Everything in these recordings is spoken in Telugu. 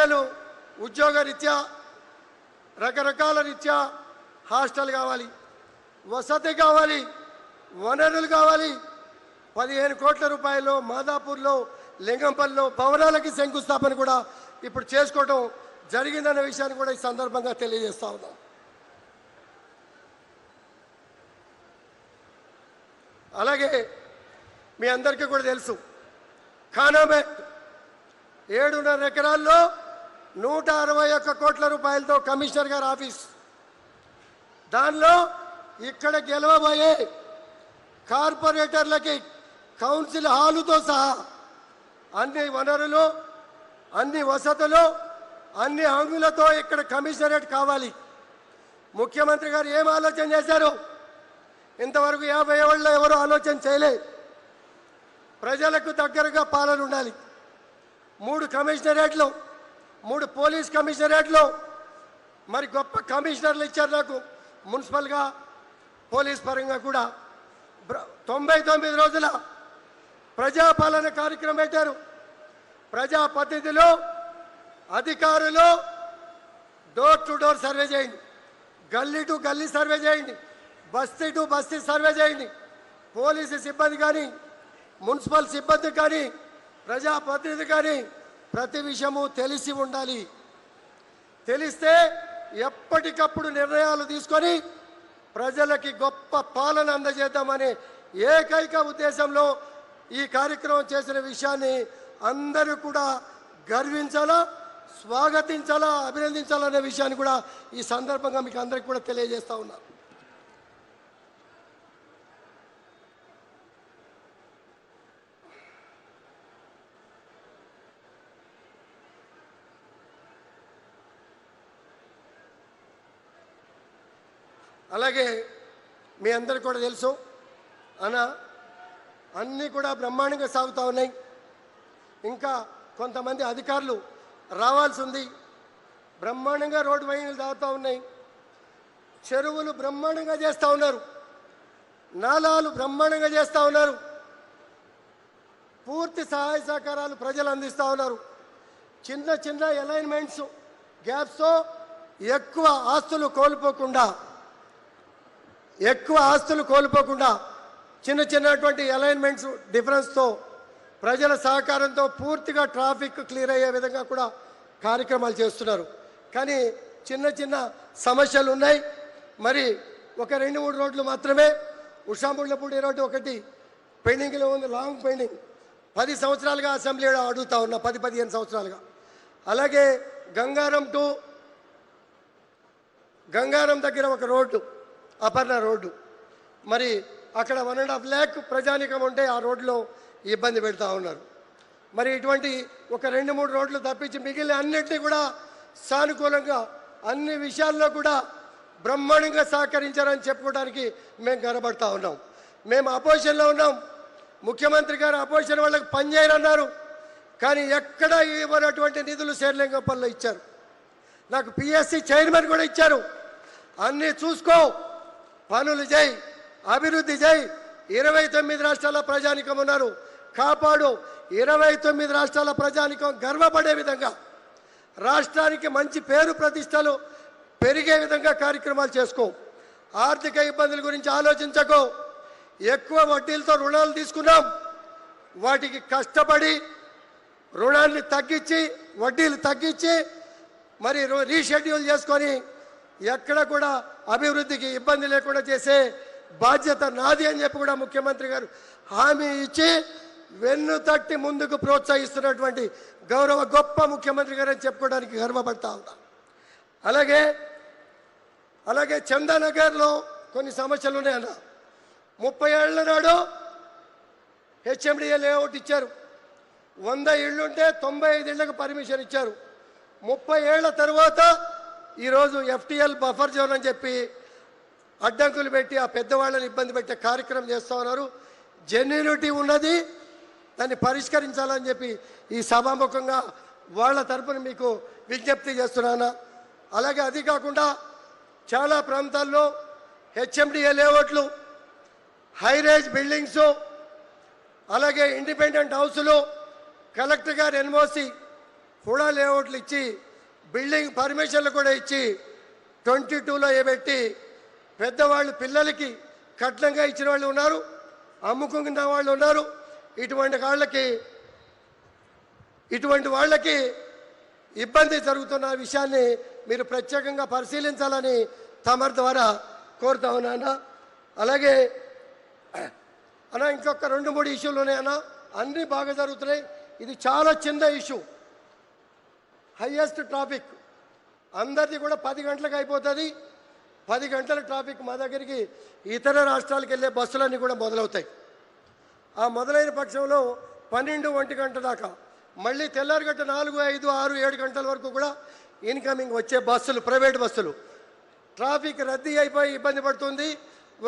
పిల్లలు ఉద్యోగ రీత్యా రకరకాల రీత్యా హాస్టల్ కావాలి, వసతి కావాలి, వనరులు కావాలి. 15 కోట్ల రూపాయలు మాదాపూర్లో లింగంపల్లిలో భవనాలకి శంకుస్థాపన కూడా ఇప్పుడు చేసుకోవడం జరిగిందన్న విషయాన్ని కూడా ఈ సందర్భంగా తెలియజేస్తా ఉన్నాం. అలాగే మీ అందరికీ కూడా తెలుసు, ఖానామేట్ 7.5 ఎకరాల్లో 161 కోట్ల రూపాయలతో కమిషనర్ గారి ఆఫీస్, దానిలో ఇక్కడ గెలవబోయే కార్పొరేటర్లకి కౌన్సిల్ హాలుతో సహా అన్ని వనరులు, అన్ని వసతులు, అన్ని హంగులతో ఇక్కడ కమిషనరేట్ కావాలి. ముఖ్యమంత్రి గారు ఏం ఆలోచన చేశారు? ఇంతవరకు 50 ఏళ్లలో ఎవరు ఆలోచన చేయలే. ప్రజలకు దగ్గరగా పాలన ఉండాలి. 3 కమిషనరేట్లు, 3 పోలీస్ కమిషనరేట్లు, మరి గొప్ప కమిషనర్లు ఇచ్చారు నాకు. మున్సిపల్గా పోలీస్ పరంగా కూడా 99 రోజుల ప్రజాపాలన కార్యక్రమం పెట్టారు. ప్రజా పద్ధతిలో అధికారులు డోర్ టు డోర్ సర్వే చేయండి, గల్లీ టు గల్లీ సర్వే చేయండి, బస్తీ టు బస్తీ సర్వే చేయండి. పోలీసు సిబ్బంది కానీ, మున్సిపల్ సిబ్బంది కానీ, ప్రజాప్రతినిధి కానీ ప్రతి విషయము తెలిసి ఉండాలి. తెలిస్తే ఎప్పటికప్పుడు నిర్ణయాలు తీసుకొని ప్రజలకి గొప్ప పాలన అందజేద్దామనే ఏకైక ఉద్దేశంలో ఈ కార్యక్రమం చేసిన విషయాన్ని అందరూ కూడా గర్వించాలా, స్వాగతించాలా, అభినందించాలనే విషయాన్ని కూడా ఈ సందర్భంగా మీకు అందరికీ కూడా తెలియజేస్తా ఉన్నా. అలాగే మీ అందరికీ కూడా తెలుసు అన్న, అన్నీ కూడా బ్రహ్మాండంగా సాగుతూ ఉన్నాయి. ఇంకా కొంతమంది అధికారులు రావాల్సి ఉంది. బ్రహ్మాండంగా రోడ్డు వైన్లు తాగుతూ ఉన్నాయి, చెరువులు బ్రహ్మాండంగా చేస్తూ ఉన్నారు, నాలాలు బ్రహ్మాండంగా చేస్తూ ఉన్నారు. పూర్తి సహాయ సహకారాలు ప్రజలు అందిస్తూ ఉన్నారు. చిన్న చిన్న అలైన్మెంట్స్ గ్యాప్స్తో ఎక్కువ ఆస్తులు కోల్పోకుండా చిన్న చిన్నటువంటి అలైన్మెంట్స్ డిఫరెన్స్తో ప్రజల సహకారంతో పూర్తిగా ట్రాఫిక్ క్లియర్ అయ్యే విధంగా కూడా కార్యక్రమాలు చేస్తున్నారు. కానీ చిన్న చిన్న సమస్యలు ఉన్నాయి. మరి ఒక 2-3 రోడ్లు మాత్రమే. ఉషాముళ్ళపూడి రోడ్డు ఒకటి పెండింగ్లో ఉంది, లాంగ్ పెండింగ్. 10 సంవత్సరాలుగా అసెంబ్లీలో అడుగుతా ఉన్నా, 10-15 సంవత్సరాలుగా. అలాగే గంగారం దగ్గర ఒక రోడ్డు, అపర్ణ రోడ్డు, మరి అక్కడ 1.5 lakh ప్రజానికం ఉంటే ఆ రోడ్లో ఇబ్బంది పెడతా ఉన్నారు. మరి ఇటువంటి ఒక 2-3 రోడ్లు తప్పించి మిగిలిన అన్నింటినీ కూడా సానుకూలంగా అన్ని విషయాల్లో కూడా బ్రహ్మాండంగా సహకరించారని చెప్పుకోవడానికి మేము గర్వపడతా ఉన్నాం. మేము అపోజిషన్లో ఉన్నాం. ముఖ్యమంత్రి గారు అపోజిషన్ వాళ్ళకి పనిచేయరన్నారు, కానీ ఎక్కడా ఇవ్వనటువంటి నిధులు శేర్లింగంపల్లిలో ఇచ్చారు. నాకు పిఎస్సి చైర్మన్ కూడా ఇచ్చారు. అన్నీ చూసుకో, పనులు చేయి, అభివృద్ధి చేయి. 29 రాష్ట్రాల ప్రజానికం ఉన్నారు, కాపాడు. 29 రాష్ట్రాల ప్రజానికం గర్వపడే విధంగా, రాష్ట్రానికి మంచి పేరు ప్రతిష్టలు పెరిగే విధంగా కార్యక్రమాలు చేసుకో. ఆర్థిక ఇబ్బందుల గురించి ఆలోచించకో. ఎక్కువ వడ్డీలతో రుణాలు తీసుకున్నాం, వాటికి కష్టపడి రుణాన్ని తగ్గించి, వడ్డీలు తగ్గించి మరి రీషెడ్యూల్ చేసుకొని ఎక్కడ కూడా అభివృద్ధికి ఇబ్బంది లేకుండా చేసే బాధ్యత నాది అని చెప్పి కూడా ముఖ్యమంత్రి గారు హామీ ఇచ్చి వెన్ను తట్టి ముందుకు ప్రోత్సహిస్తున్నటువంటి గౌరవ గొప్ప ముఖ్యమంత్రి గారు అని చెప్పుకోవడానికి గర్వపడతా ఉన్నా. అలాగే చందానగర్లో కొన్ని సమస్యలు ఉన్నాయన్న. 30 ఏళ్ల నాడు హెచ్ఎండిఏ లేఅవుట్ ఇచ్చారు. 100 ఇళ్లుంటే 95 ఇళ్లకు పర్మిషన్ ఇచ్చారు. 30 ఏళ్ల తర్వాత ఈరోజు ఎఫ్టీఎల్ బఫర్ జోన్ అని చెప్పి అడ్డంకులు పెట్టి ఆ పెద్దవాళ్ళని ఇబ్బంది పెట్టే కార్యక్రమం చేస్తూ ఉన్నారు. జెన్యూనిటీ ఉన్నది, దాన్ని పరిష్కరించాలని చెప్పి ఈ సభాముఖంగా వాళ్ళ తరపున మీకు విజ్ఞప్తి చేస్తున్నాను. అలాగే అది కాకుండా చాలా ప్రాంతాల్లో హెచ్ఎండిఏ లేఅవుట్లు, హైరేజ్ హుడా లేఅవుట్లు ఇచ్చి బిల్డింగ్ పర్మిషన్లు కూడా ఇచ్చి 22లో పెట్టి పెద్దవాళ్ళు పిల్లలకి కట్నంగా ఇచ్చిన వాళ్ళు ఉన్నారు, అమ్ముకున్న వాళ్ళు ఉన్నారు. ఇటువంటి వాళ్ళకి ఇబ్బంది జరుగుతున్న విషయాన్ని మీరు ప్రత్యేకంగా పరిశీలించాలని తమరి ద్వారా కోరుతా ఉన్నాను. అలాగే అన్న ఇంకొక 2-3 ఇష్యూలు ఉన్నాయన్న, అన్నీ బాగా జరుగుతున్నాయి. ఇది చాలా చిన్న ఇష్యూ. హైయెస్ట్ ట్రాఫిక్ అందరిది కూడా 10 గంటలకు అయిపోతుంది. 10 గంటల ట్రాఫిక్ మా దగ్గరికి ఇతర రాష్ట్రాలకు వెళ్ళే బస్సులన్నీ కూడా మొదలవుతాయి. ఆ మొదలైన పక్షంలో 12-1 గంట దాకా మళ్ళీ తెల్లారిగట్ట 4, 5, 6, 7 గంటల వరకు కూడా ఇన్కమింగ్ వచ్చే బస్సులు, ప్రైవేట్ బస్సులు ట్రాఫిక్ రద్దీ అయిపోయి ఇబ్బంది పడుతుంది.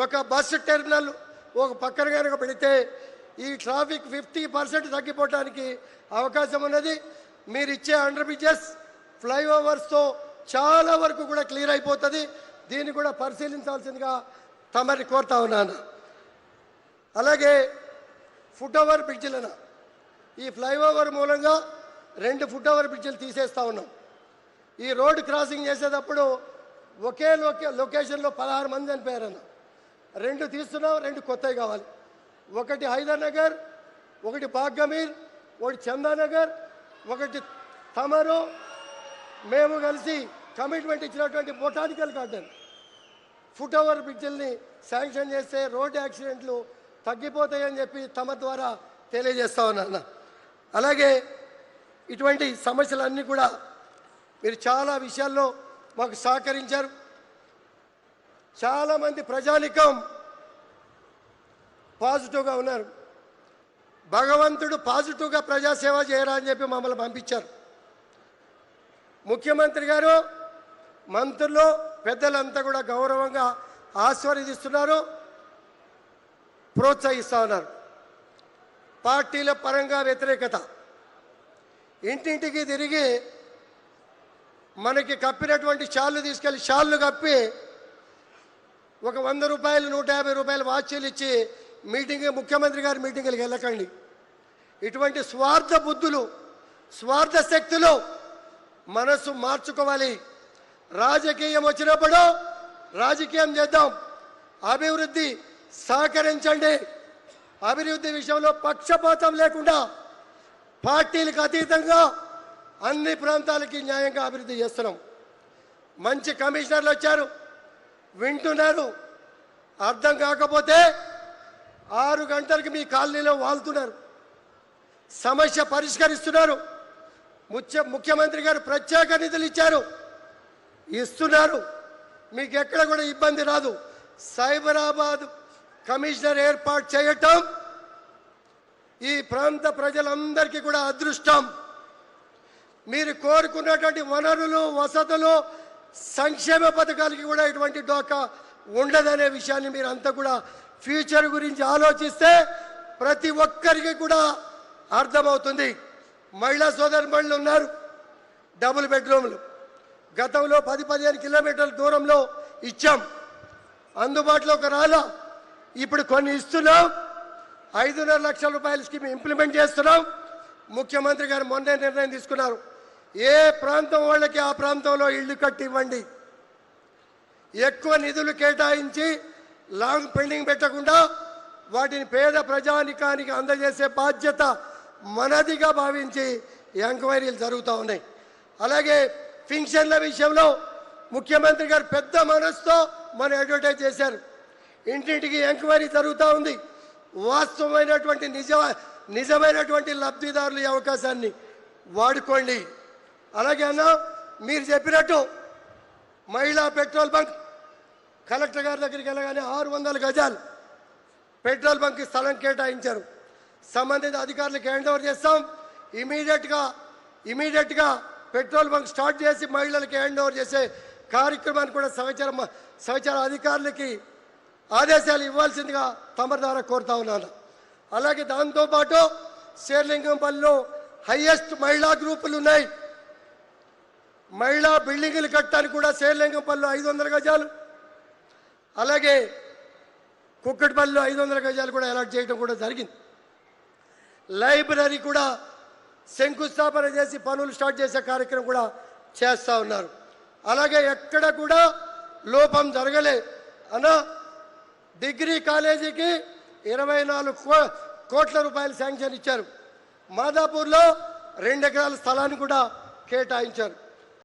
ఒక బస్సు టెర్మినల్ ఒక పక్కన కనుక పెడితే ఈ ట్రాఫిక్ 50% తగ్గిపోవడానికి అవకాశం ఉన్నది. మీరు ఇచ్చే అండర్ బ్రిడ్జెస్, ఫ్లైఓవర్స్తో చాలా వరకు కూడా క్లియర్ అయిపోతుంది. దీన్ని కూడా పరిశీలించాల్సిందిగా తమని కోరుతా ఉన్నాను. అలాగే ఫుట్ ఓవర్ బ్రిడ్జిలను ఈ ఫ్లైఓవర్ మూలంగా 2 ఫుట్ ఓవర్ బ్రిడ్జిలు తీసేస్తూ ఉన్నాం. ఈ రోడ్డు క్రాసింగ్ చేసేటప్పుడు ఒకే లొకేషన్లో 16 మంది చనిపోయారన్న. 2 తీస్తున్నాం, 2 కొత్తవి కావాలి. ఒకటి హైదర్ నగర్, ఒకటి బాగ్గమీర్, ఒకటి చందానగర్, ఒకటి తమరు. మేము కలిసి కమిట్మెంట్ ఇచ్చినటువంటి బొటానికల్ గార్డెన్ ఫుట్ ఓవర్ బ్రిడ్జిల్ని శాంక్షన్ చేస్తే రోడ్డు యాక్సిడెంట్లు తగ్గిపోతాయని చెప్పి తమ ద్వారా తెలియజేస్తా ఉన్నాను. అలాగే ఇటువంటి సమస్యలన్నీ కూడా మీరు చాలా విషయాల్లో మాకు సహకరించారు. చాలామంది ప్రజానికం పాజిటివ్గా ఉన్నారు. భగవంతుడు పాజిటివ్గా ప్రజాసేవ చేయరా అని చెప్పి మమ్మల్ని పంపించారు. ముఖ్యమంత్రి గారు, మంత్రులు, పెద్దలంతా కూడా గౌరవంగా ఆస్వాదిస్తున్నారు, ప్రోత్సహిస్తూ ఉన్నారు. పార్టీల పరంగా వ్యతిరేకత, ఇంటింటికి తిరిగి మనకి కప్పినటువంటి షాళ్ళు తీసుకెళ్ళి షాళ్ళు కప్పి ఒక 100 రూపాయలు 150 రూపాయలు వాచీలు ఇచ్చి ముఖ్యమంత్రి గారి మీటింగులకు వెళ్ళకండి. ఇటువంటి స్వార్థ బుద్ధులు, స్వార్థ శక్తులు మనసు మార్చుకోవాలి. రాజకీయం వచ్చినప్పుడు రాజకీయం చేద్దాం, అభివృద్ధి సహకరించండి. అభివృద్ధి విషయంలో పక్షపాతం లేకుండా పార్టీలకు అతీతంగా అన్ని ప్రాంతాలకి న్యాయంగా అభివృద్ధి చేస్తున్నాం. మంచి కమిషనర్లు వచ్చారు, వింటున్నారు. అర్థం కాకపోతే 6 గంటలకి మీ కాలనీలో వాళ్తున్నారు, సమస్య పరిష్కరిస్తున్నారు. ముఖ్యమంత్రి గారు ప్రత్యేక నిధులు ఇస్తున్నారు. మీకు ఎక్కడ కూడా ఇబ్బంది రాదు. సైబరాబాద్ కమిషనర్ ఏర్పాటు చేయటం ఈ ప్రాంత ప్రజలందరికీ కూడా అదృష్టం. మీరు కోరుకున్నటువంటి వనరులు, వసతులు, సంక్షేమ పథకాలకి కూడా ఇటువంటి డోకా ఉండదనే విషయాన్ని మీరు అంతా కూడా ఫ్యూచర్ గురించి ఆలోచిస్తే ప్రతి ఒక్కరికి కూడా అర్థమవుతుంది. మహిళా సోదరుమణులు ఉన్నారు, డబుల్ బెడ్రూమ్లు గతంలో 10-15 కిలోమీటర్ల దూరంలో ఇచ్చాం, అందుబాటులోకి రాలా. ఇప్పుడు కొన్ని ఇస్తున్నాం. 5.5 లక్షల రూపాయల స్కీమ్ ఇంప్లిమెంట్ చేస్తున్నాం. ముఖ్యమంత్రి గారు మొన్నే నిర్ణయం తీసుకున్నారు, ఏ ప్రాంతం వాళ్ళకి ఆ ప్రాంతంలో ఇల్లు కట్టి ఇవ్వండి. ఎక్కువ నిధులు కేటాయించి లాంగ్ పెండింగ్ పెట్టకుండా వాటిని పేద ప్రజానికానికి అందజేసే బాధ్యత మనదిగా భావించి ఎంక్వైరీలు జరుగుతూ ఉన్నాయి. అలాగే పింఛన్ల విషయంలో ముఖ్యమంత్రి గారు పెద్ద మనసుతో మనం అడ్వర్టైజ్ చేశారు. ఇంటింటికి ఎంక్వైరీ జరుగుతూ ఉంది. వాస్తవమైనటువంటి నిజమైనటువంటి లబ్ధిదారులు ఈ అవకాశాన్ని వాడుకోండి. అలాగే అన్న, మీరు చెప్పినట్టు మహిళా పెట్రోల్ బంక్ కలెక్టర్ గారి దగ్గరికి వెళ్ళగానే 600 గజాలు పెట్రోల్ బంక్కి స్థలం కేటాయించారు. సంబంధిత అధికారులకు హ్యాండ్ ఓవర్ చేస్తాం. ఇమీడియట్గా పెట్రోల్ బంక్ స్టార్ట్ చేసి మహిళలకి హ్యాండ్ ఓవర్ చేసే కార్యక్రమాన్ని కూడా సహచార అధికారులకి ఆదేశాలు ఇవ్వాల్సిందిగా తమ ద్వారా కోరుతా ఉన్నాను. అలాగే దాంతోపాటు శేర్లింగంపల్లిలో హైయెస్ట్ మహిళా గ్రూపులు ఉన్నాయి. మహిళా బిల్డింగులు కట్టడానికి కూడా శేర్లింగంపల్లిలో 500 గజాలు, అలాగే కుక్కటిపల్లిలో 500 గజాలు కూడా అలాట్ చేయడం కూడా జరిగింది. లైబ్రరీ కూడా శంకుస్థాపన చేసి పనులు స్టార్ట్ చేసే కార్యక్రమం కూడా చేస్తూ ఉన్నారు. అలాగే ఎక్కడ కూడా లోపం జరగలే అన్న. డిగ్రీ కాలేజీకి 24 కోట్ల రూపాయలు శాంక్షన్ ఇచ్చారు. మాదాపూర్లో 2 ఎకరాల స్థలాన్ని కూడా కేటాయించారు.